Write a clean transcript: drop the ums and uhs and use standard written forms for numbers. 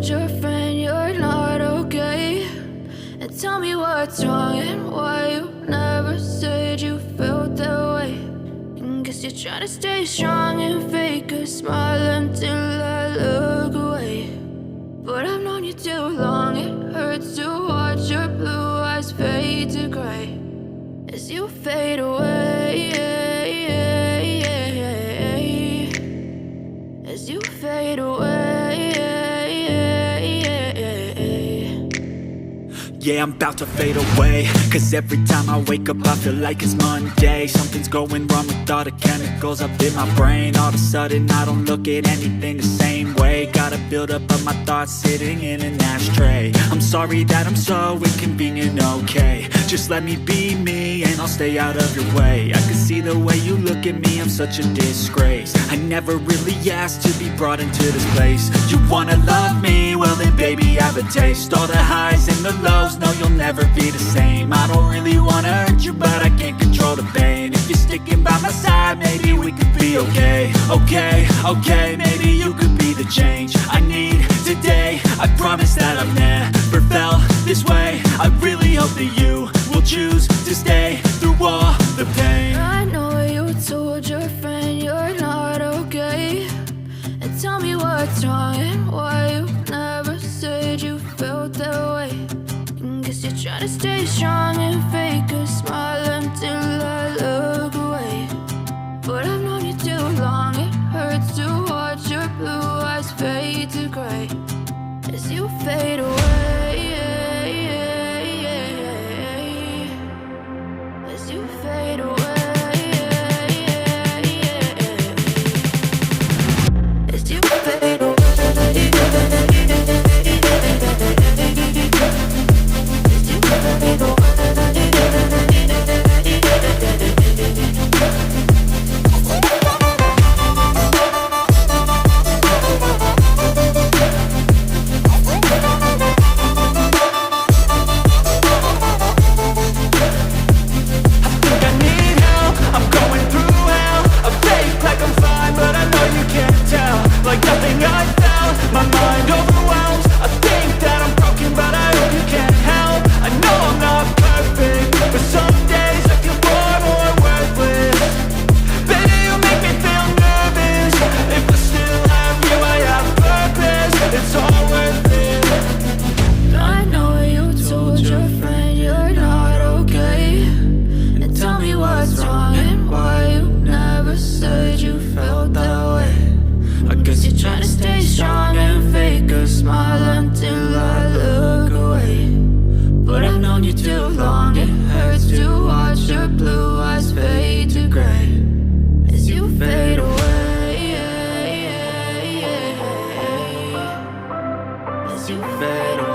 told your friend you're not okay? And tell me what's wrong and why you never said you felt that way. And guess you're trying to stay strong and fake a smile until I look away. But I've known you too long, it hurts to watch your blue eyes fade to gray as you fade away, as you fade away. Yeah, I'm about to fade away, cause every time I wake up I feel like it's Monday. Something's going wrong with all the chemicals up in my brain. All of a sudden I don't look at anything the same way. Got a buildup of my thoughts sitting in an ashtray. I'm sorry that I'm so inconvenient, okay? Just let me be me and I'll stay out of your way. I can see the way you look at me, I'm such a disgrace. I never really asked to be brought into this place. You wanna love me? Well then baby have a taste. All the highs and the lows, no you'll never be the same. I don't really wanna hurt you but I can't control the pain. If you're sticking by my side maybe we could be okay. Okay, maybe you could be the change I need today. I promise that I've never felt this way. I really hope that you will choose to stay through all the pain. I know you told your friend you're not okay. And tell me what's wrong and why you never said you felt that way. And guess you're trying to stay strong and fake a smile until I look away. But I've known you too long, it hurts to watch your blue eyes fade to gray as you fade away, as you fade away, as you fade away. Too long, it hurts to watch your blue eyes fade to gray as you fade away, as you fade away.